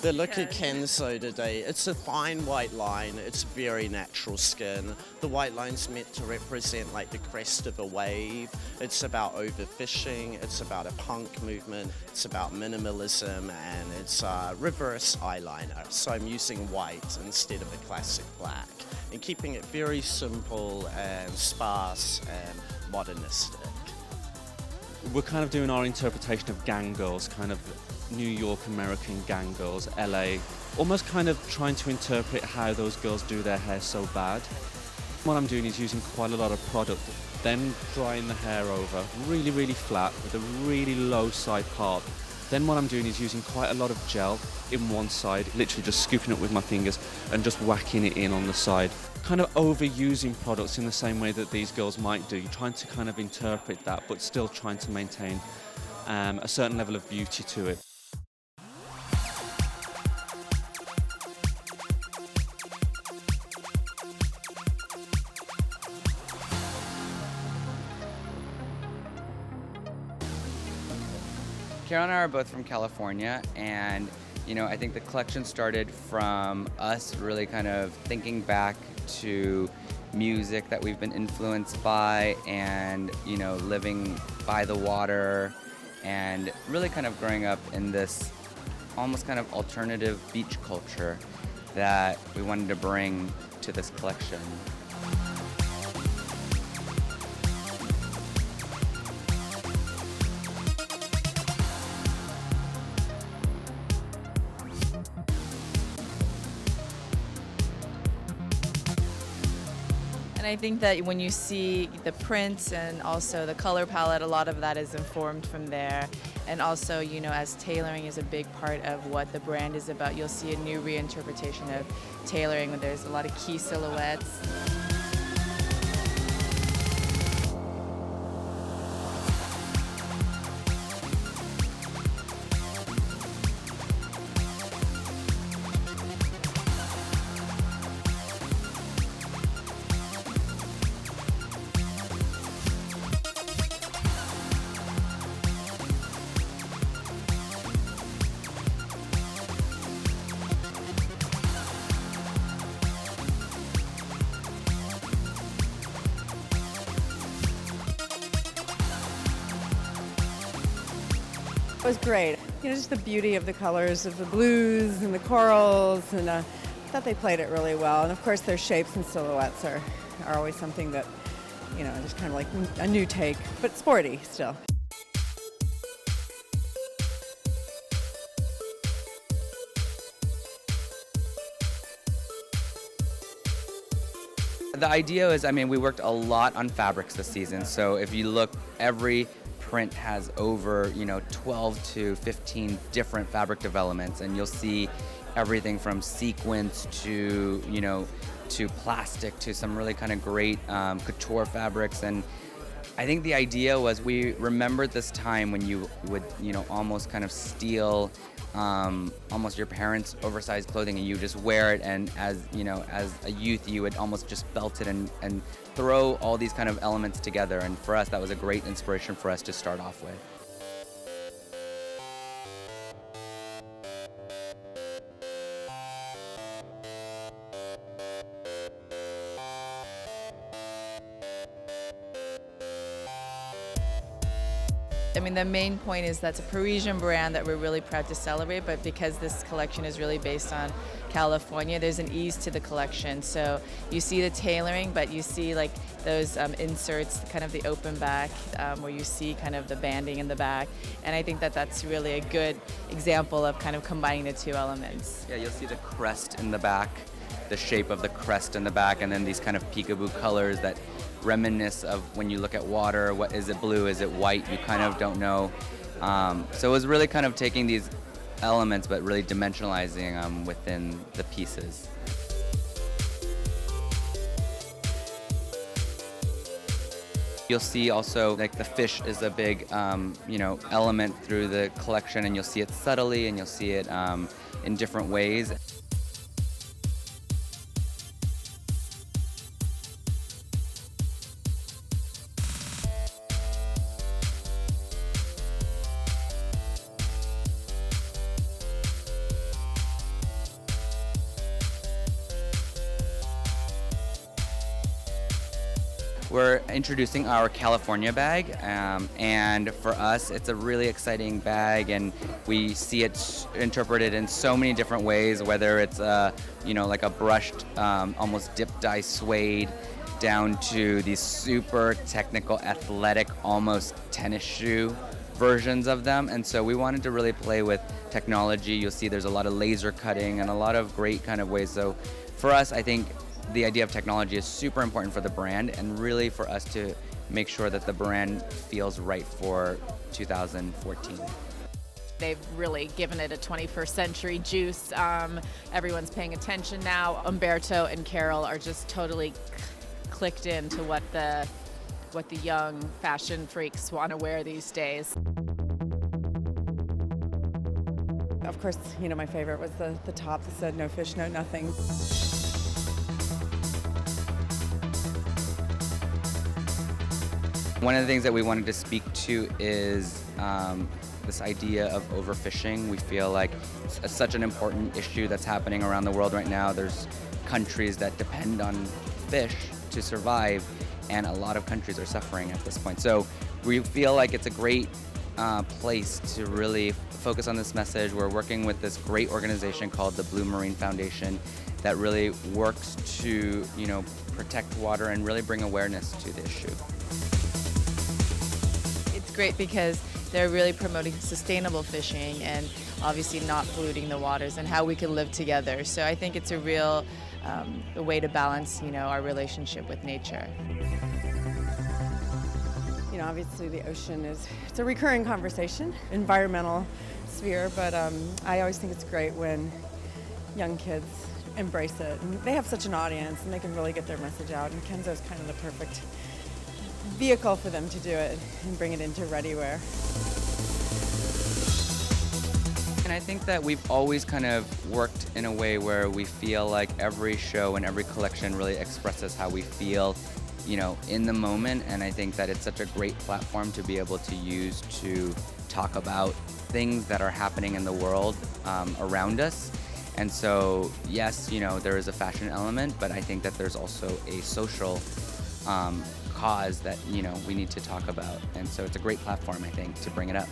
But look at Kenzo today. It's a fine white line. It's very natural skin. The white line's meant to represent like the crest of a wave. It's about overfishing. It's about a punk movement. It's about minimalism, and it's reverse eyeliner. So I'm using white instead of a classic black and keeping it very simple and sparse and modernistic. We're kind of doing our interpretation of gang girls, kind of New York American gang girls, LA, almost kind of trying to interpret how those girls do their hair so bad. What I'm doing is using quite a lot of product, then drying the hair over really flat with a really low side part. Then what I'm doing is using quite a lot of gel in one side, literally just scooping it with my fingers and just whacking it in on the side. Kind of overusing products in the same way that these girls might do. You're trying to kind of interpret that, but still trying to maintain a certain level of beauty to it. Carol and I are both from California, and I think the collection started from us really kind of thinking back to music that we've been influenced by, and living by the water, and really kind of growing up in this almost kind of alternative beach culture that we wanted to bring to this collection. And I think that when you see the prints and also the color palette, a lot of that is informed from there. And also, as tailoring is a big part of what the brand is about, you'll see a new reinterpretation of tailoring where there's a lot of key silhouettes. It was great. Just the beauty of the colors of the blues and the corals, and I thought they played it really well. And of course their shapes and silhouettes are always something that, just kind of like a new take, but sporty still. The idea is, we worked a lot on fabrics this season, so if you look, every print has over 12 to 15 different fabric developments, and you'll see everything from sequins to to plastic to some really kind of great couture fabrics. And I think the idea was, we remembered this time when you would almost kind of steal almost your parents' oversized clothing and you just wear it, and as a youth you would almost just belt it and throw all these kind of elements together. And for us, that was a great inspiration for us to start off with. The main point is that's a Parisian brand that we're really proud to celebrate, but because this collection is really based on California, there's an ease to the collection. So you see the tailoring, but you see like those inserts, kind of the open back, where you see kind of the banding in the back. And I think that that's really a good example of kind of combining the two elements. Yeah, you'll see the crest in the back, the shape of the crest in the back, and then these kind of peekaboo colors that reminisce of when you look at water. What is it, blue? Is it white? You kind of don't know. So it was really kind of taking these elements but really dimensionalizing them within the pieces. You'll see also like the fish is a big element through the collection, and you'll see it subtly and you'll see it in different ways. we're introducing our California bag, and for us, it's a really exciting bag, and we see it interpreted in so many different ways, whether it's like a brushed, almost dip dye suede, down to these super technical, athletic, almost tennis shoe versions of them. And so we wanted to really play with technology. You'll see there's a lot of laser cutting and a lot of great kind of ways. So for us, I think the idea of technology is super important for the brand, and really for us to make sure that the brand feels right for 2014. They've really given it a 21st century juice. Everyone's paying attention now. Humberto and Carol are just totally clicked into what the young fashion freaks want to wear these days. Of course, my favorite was the top that said "No fish, no nothing." One of the things that we wanted to speak to is this idea of overfishing. We feel like it's such an important issue that's happening around the world right now. There's countries that depend on fish to survive, and a lot of countries are suffering at this point. So we feel like it's a great place to really focus on this message. We're working with this great organization called the Blue Marine Foundation that really works to, protect water and really bring awareness to the issue. It's great because they're really promoting sustainable fishing and obviously not polluting the waters and how we can live together. So I think it's a real a way to balance, our relationship with nature. Obviously the ocean it's a recurring conversation, environmental sphere, but I always think it's great when young kids embrace it. And they have such an audience and they can really get their message out, and Kenzo's kind of the perfect vehicle for them to do it and bring it into ready-wear. And I think that we've always kind of worked in a way where we feel like every show and every collection really expresses how we feel, in the moment. And I think that it's such a great platform to be able to use to talk about things that are happening in the world around us. And so, yes, there is a fashion element, but I think that there's also a social cause that, we need to talk about. And so it's a great platform, I think, to bring it up.